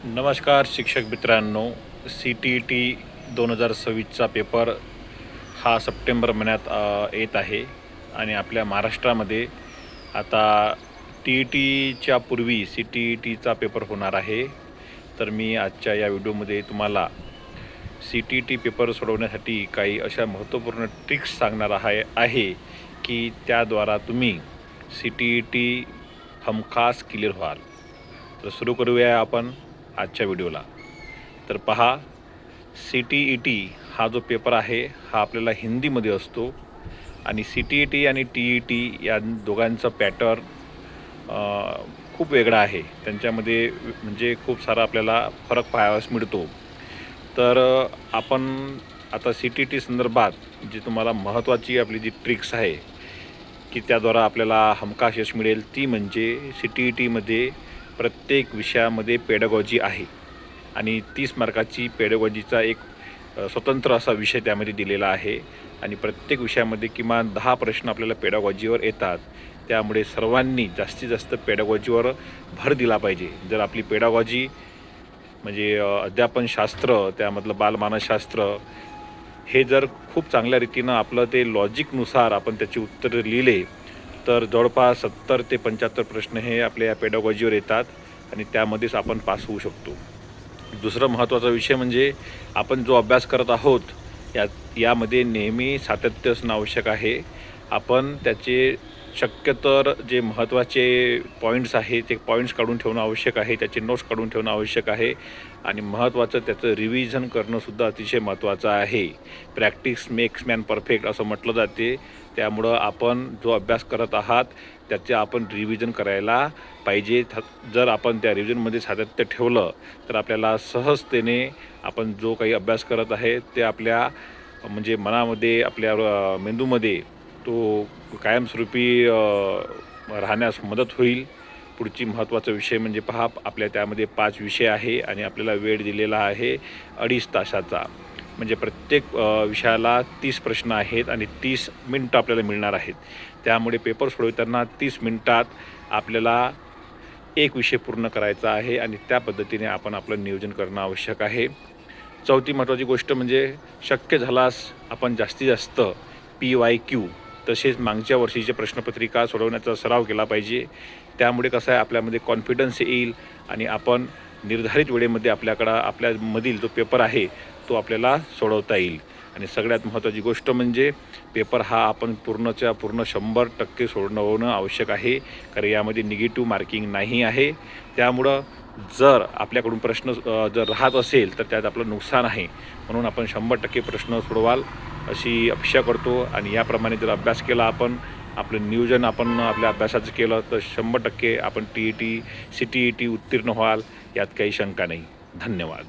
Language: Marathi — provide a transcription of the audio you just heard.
नमस्कार शिक्षक मित्रांनो, CTET 2026चा पेपर हा सप्टेंबर महिन्यात येत आहे आणि आपल्या महाराष्ट्रामध्ये आता TETच्या पूर्वी CTETचा पेपर होणार आहे. तर मी आजच्या या व्हिडिओमध्ये तुम्हाला CTET पेपर सोडवण्यासाठी काही अशा महत्त्वपूर्ण ट्रिक्स सांगणार आहे की त्याद्वारा तुम्ही CTET हमखास क्लिअर व्हाल. तर सुरू करूया आपण आजच्या व्हिडिओला. तर पहा, CTET हा जो पेपर आहे हा आपल्याला हिंदीमध्ये असतो आणि CTET आणि TET या दोघांचा पॅटर्न खूप वेगळा आहे. त्यांच्यामध्ये म्हणजे खूप सारा आपल्याला फरक पाहावयास मिळतो. तर आपण आता CTET संदर्भात जी तुम्हाला महत्त्वाची आपली जी ट्रिक्स आहे की त्याद्वारा आपल्याला हमखास यश मिळेल ती म्हणजे CTETमध्ये प्रत्येक विषयामध्ये पेडागॉजी आहे आणि 30 मार्काची पेडागॉजीचा एक स्वतंत्र असा विषय त्यामध्ये दिलेला आहे आणि प्रत्येक विषयामध्ये किमान 10 प्रश्न आपल्याला पेडागॉजीवर येतात. त्यामुळे सर्वांनी जास्तीत जास्त पेडागॉजीवर भर दिला पाहिजे. जर आपली पेडागॉजी म्हणजे अध्यापनशास्त्र, त्यामधलं बालमानसशास्त्र हे जर खूप चांगल्या रीतीनं आपलं ते लॉजिकनुसार आपण त्याची उत्तरं लिहिले तर जवळपास 70 ते 75 प्रश्न हे आपल्या या पेडागॉजीवर येतात आणि त्यामध्येच आपण पास होऊ शकतो. दुसरा महत्त्वाचा विषय म्हणजे आपण जो अभ्यास करत आहोत यामध्ये नेहमी सातत्य असणं आवश्यक आहे. आपण त्याचे शक्यतर जे महत्त्वाचे पॉईंट्स आहेत ते पॉईंट्स काढून ठेवणं आवश्यक आहे, त्याचे नोट्स काढून ठेवणं आवश्यक आहे आणि महत्त्वाचं त्याचं रिव्हिजन करणंसुद्धा अतिशय महत्त्वाचं आहे. प्रॅक्टिस मेक्स मॅन परफेक्ट असं म्हटलं जाते. त्यामुळं आपण जो अभ्यास करत आहात त्याचे आपण रिव्हिजन करायला पाहिजे. जर आपण त्या रिव्हिजनमध्ये सातत्य ठेवलं तर आपल्याला सहजतेने आपण जो काही अभ्यास करत आहे ते आपल्या म्हणजे मनामध्ये, आपल्या मेंदूमध्ये तो कायमस्वरूपी राहण्यास मदत होईल. पुढची महत्त्वाचा विषय म्हणजे पहा, आपल्या त्यामध्ये 5 विषय आहे आणि आपल्याला वेळ दिलेला आहे 2.5 तासाचा. म्हणजे प्रत्येक विषयाला 30 प्रश्न आहेत आणि 30 मिनटं आपल्याला मिळणार आहेत. त्यामुळे पेपर सोडवताना 30 मिनटात आपल्याला एक विषय पूर्ण करायचा आहे आणि त्या पद्धतीने आपण आपलं नियोजन करणं आवश्यक आहे. चौथी महत्त्वाची गोष्ट म्हणजे शक्य झाल्यास आपण जास्तीत जास्त PYQ तसेच मागच्या वर्षीचे प्रश्नपत्रिका सोडवण्याचा सराव केला पाहिजे. त्यामुळे कसं आहे, आपल्यामध्ये कॉन्फिडन्स येईल आणि आपण निर्धारित वेळेमध्ये आपल्यामधील जो पेपर आहे तो आपल्याला सोडवता येईल. आणि सगळ्यात महत्त्वाची गोष्ट म्हणजे पेपर हा आपण पूर्णच्या पूर्ण 100% सोडवणं आवश्यक आहे, कारण यामध्ये निगेटिव्ह मार्किंग नाही आहे. त्यामुळं जर आपल्याकडून प्रश्न जर राहत असेल तर त्यात आपलं नुकसान आहे. म्हणून आपण 100% प्रश्न सोडवाल अशी अपेक्षा करतो आणि याप्रमाणे जर अभ्यास केला, आपण आपलं नियोजन आपण आपल्या अभ्यासाचं केलं तर 100% आपण CTET उत्तीर्ण व्हाल, यात काही शंका नाही. धन्यवाद.